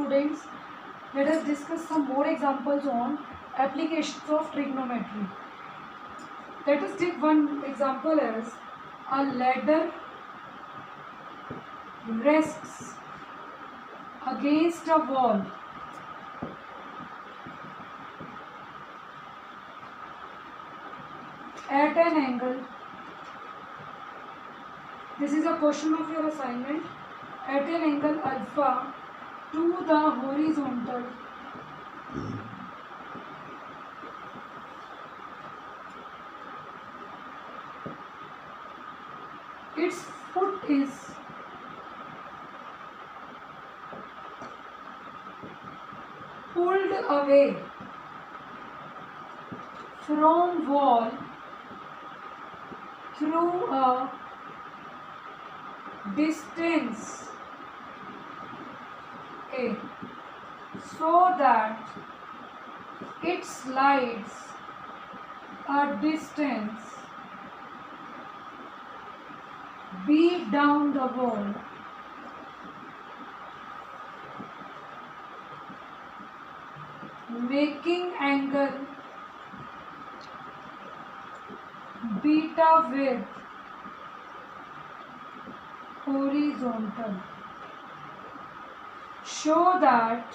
students, let us discuss some more examples on applications of trigonometry. Let us take one example as a ladder rests against a wall at an angle. This is a question of your assignment. At an angle alpha to the horizontal its foot is pulled away from wall through a distance A so that it slides a distance B down the wall. Making angle beta with horizontal. Show that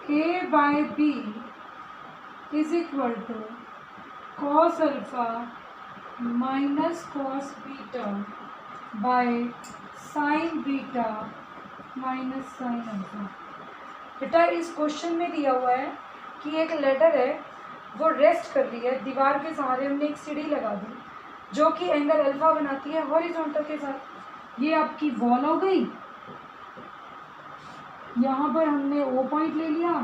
A by B is equal to cos alpha minus cos beta by sin beta minus sine alpha. बेटा इस question में दिया हुआ है कि एक letter है वो रेस्ट कर रही है, दीवार के सहारे हमने एक सीढ़ी लगा दी जो कि एंगल अल्फा बनाती है हॉरिजॉन्टल के साथ. ये आपकी वॉल हो गई, यहाँ पर हमने ओ पॉइंट ले लिया,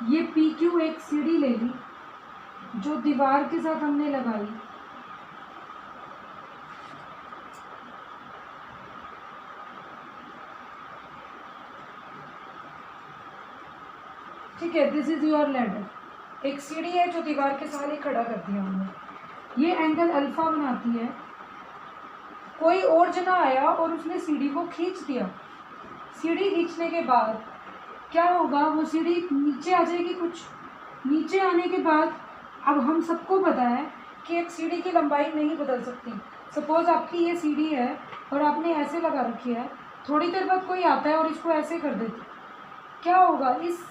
ये पी क्यू एक सीढ़ी ले ली जो दीवार के साथ हमने लगाई. ठीक है, दिस इज योर लैडर. एक सीढ़ी है जो दीवार के सहारे खड़ा कर दिया हमने. ये एंगल अल्फा बनाती है. कोई और जना आया और उसने सीढ़ी को खींच दिया. सीढ़ी खींचने के बाद क्या होगा, वो सीढ़ी नीचे आ जाएगी. कुछ नीचे आने के बाद अब हम सबको पता है कि एक सीढ़ी की लंबाई नहीं बदल सकती. सपोज आपकी ये सीढ़ी है और आपने ऐसे लगा रखी है, थोड़ी देर बाद कोई आता है और इसको ऐसे कर देती, क्या होगा, इस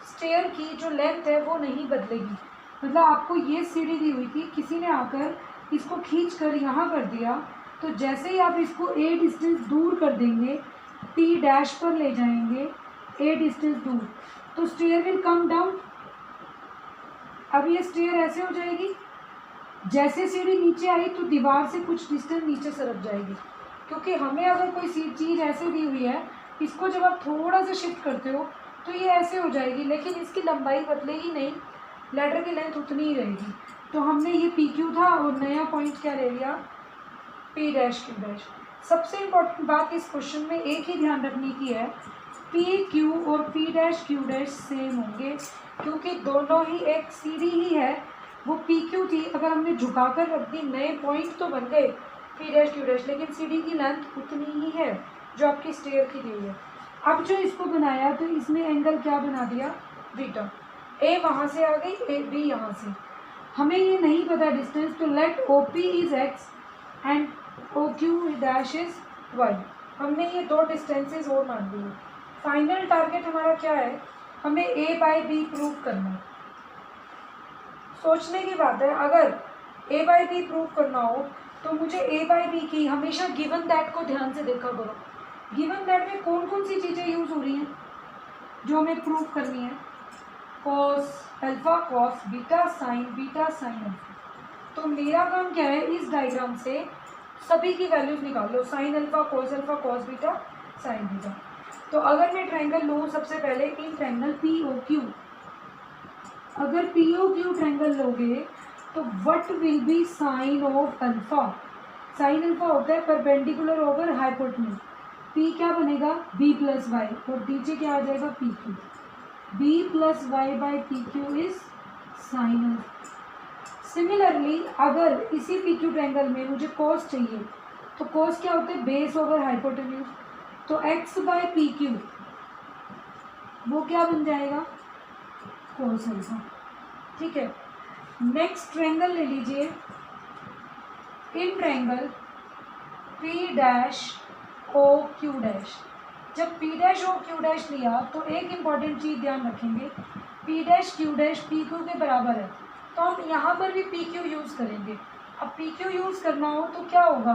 स्टेयर की जो लेंथ है वो नहीं बदलेगी. मतलब आपको ये सीढ़ी दी हुई थी, किसी ने आकर इसको खींच कर यहाँ कर दिया, तो जैसे ही आप इसको ए डिस्टेंस दूर कर देंगे, पी डैश पर ले जाएंगे ए डिस्टेंस दूर, तो स्टेयर विल कम डाउन. अब ये स्टेयर ऐसे हो जाएगी, जैसे सीढ़ी नीचे आई तो दीवार से कुछ डिस्टेंस नीचे सरक जाएगी. क्योंकि हमें अगर कोई चीज़ ऐसे दी हुई है, इसको जब आप थोड़ा सा शिफ्ट करते हो तो ये ऐसे हो जाएगी, लेकिन इसकी लंबाई बदलेगी नहीं, लेटर की लेंथ उतनी ही रहेगी. तो हमने ये पी क्यू था और नया पॉइंट क्या ले लिया, पी डैश क्यू डैश. सबसे इम्पोर्टेंट बात इस क्वेश्चन में एक ही ध्यान रखने की है, पी क्यू और P dash Q dash same होंगे क्योंकि दोनों ही एक सीढ़ी ही है. वो पी क्यू थी, अगर हमने झुका कर रख दी, नए पॉइंट तो बन गए पी डैश क्यू डैश, लेकिन सीढ़ी की लेंथ उतनी ही है जो आपकी स्टेयर की दी हुई है. अब जो इसको बनाया तो इसने एंगल क्या बना दिया, बीटा. ए वहाँ से आ गई, ए बी यहाँ से. हमें ये नहीं पता डिस्टेंस, तो let O P is X and O Q dash is Y. हमने ये दो डिस्टेंसेस और मान लिए. फाइनल टारगेट हमारा क्या है, हमें ए बाई बी प्रूव करना है. सोचने की बात है, अगर ए बाई बी प्रूव करना हो तो मुझे ए बाई बी की हमेशा गिवन दैट को ध्यान से देखा करो. गिवन दैट में कौन कौन सी चीज़ें यूज़ हो रही हैं जो हमें प्रूव करनी है, cos alpha cos beta sine alpha. तो मेरा काम क्या है, इस डायग्राम से सभी की वैल्यूज निकाल लो, sine alpha cos beta sine beta. तो अगर मैं ट्रायंगल लूँ, सबसे पहले in triangle P O Q, अगर पी ओ क्यू ट्रायंगल लोगे तो what will be sine of alpha. Sine alpha होता है परपेंडिकुलर ओवर हाइपोटेन्यूज. पी क्या बनेगा, बी प्लस वाई, और नीचे क्या आ जाएगा, P Q. B plus Y by P Q is sine alpha. Similarly अगर इसी पी क्यू ट्रायंगल में मुझे कॉस चाहिए, तो कॉस क्या होता है, बेस ओवर हाइपोटेन्यूज. तो x बाय पी क्यू वो क्या बन जाएगा, कोस अल्फा। ठीक है, नेक्स्ट ट्रायंगल ले लीजिए, in triangle P dash O Q dash. जब P dash O Q dash लिया तो एक इम्पॉर्टेंट चीज़ ध्यान रखेंगे, P dash Q dash P Q के बराबर है, तो हम यहाँ पर भी पी क्यू यूज़ करेंगे। अब पी क्यू यूज़ करना हो तो क्या होगा,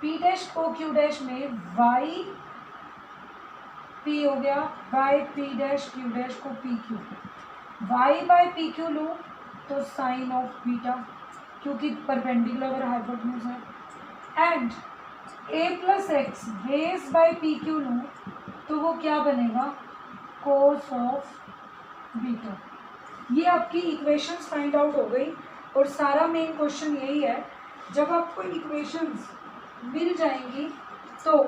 P dash O Q dash में वाई पी हो गया by P dash Q dash को P Q, Y by P Q लूँ तो साइन ऑफ बीटा, क्योंकि परपेंडिकुलर और हाइपोटेन्यूज है। And A plus X base by P Q लूँ तो वो क्या बनेगा, कोस ऑफ बीटा। ये आपकी इक्वेशंस फाइंड आउट हो गई। और सारा मेन क्वेश्चन यही है, जब आपको इक्वेशंस मिल जाएंगी तो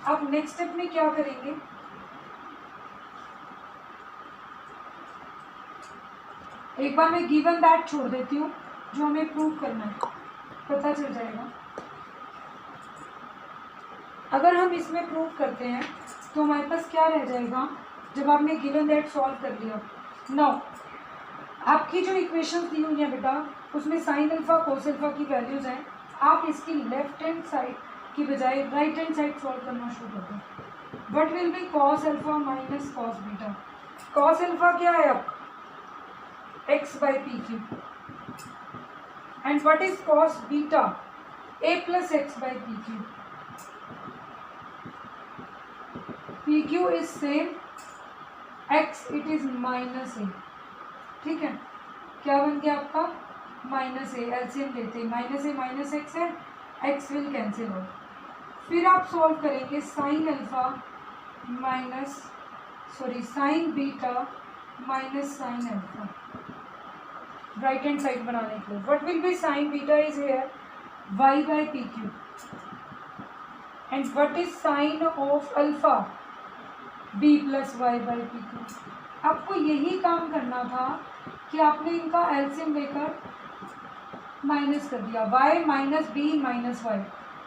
आप नेक्स्ट स्टेप में क्या करेंगे, एक बार मैं गिवन दैट छोड़ देती हूँ, जो हमें प्रूव करना है पता चल जाएगा। अगर हम इसमें प्रूव करते हैं तो हमारे पास क्या रह जाएगा, जब आपने गिवन दैट सॉल्व कर लिया। नाउ आपकी जो इक्वेशंस दी हुई हैं बेटा, उसमें साइन अल्फा कोस अल्फा की वैल्यूज़ हैं, आप इसकी लेफ्ट हैंड साइड की बजाय राइट हैंड साइड सॉल्व करना शुरू कर दो। What will be cos alpha minus cos beta. Cos alpha क्या है आपका, x by P Q, and what is cos beta, a plus x by P q. P Q is same, x it is minus a. ठीक है, क्या बन गया आपका, minus ए, LCM लेते हैं, माइनस ए माइनस एक्स है, एक्स विल कैंसिल हो। फिर आप सॉल्व करेंगे sine alpha minus sine beta minus sine alpha, right hand side बनाने के लिए। What will be sine beta is here Y by P Q, and what is sine of alpha, B plus Y by P Q. आपको यही काम करना था कि आपने इनका एलसीएम लेकर माइनस कर दिया, y minus B minus Y,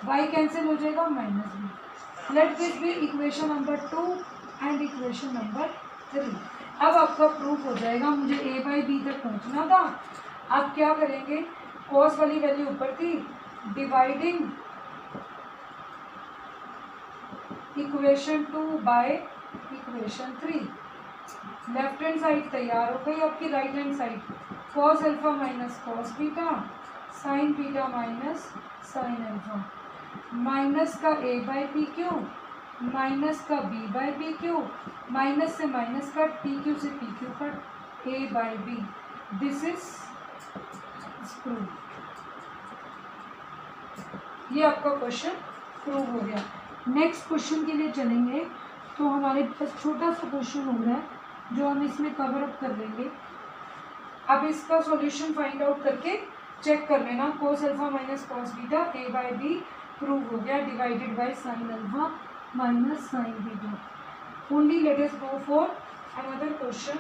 Y cancel हो जाएगा minus B. Let this be equation number 2 and equation number 3। अब आपका प्रूफ हो जाएगा। मुझे a बाई बी तक पहुंचना था, आप क्या करेंगे, कॉस वाली वैल्यू ऊपर थी, dividing equation 2 by equation 3। Left hand side तैयार हो गई आपकी, right hand side cos alpha minus cos beta, sine beta minus sine alpha, minus का A by P Q minus का B by P Q, minus से minus cut, P Q से P Q cut, A by B. This is prove. ये आपका question prove हो गया। Next question के लिए चलेंगे, तो हमारे पास छोटा सा क्वेश्चन हो रहा है जो हम इसमें कवर अप कर लेंगे। अब इसका सॉल्यूशन फाइंड आउट करके चेक कर लेना, cos alpha minus cos beta A by B prove हो गया, divided by sine alpha minus sine beta. Only let us go for another question.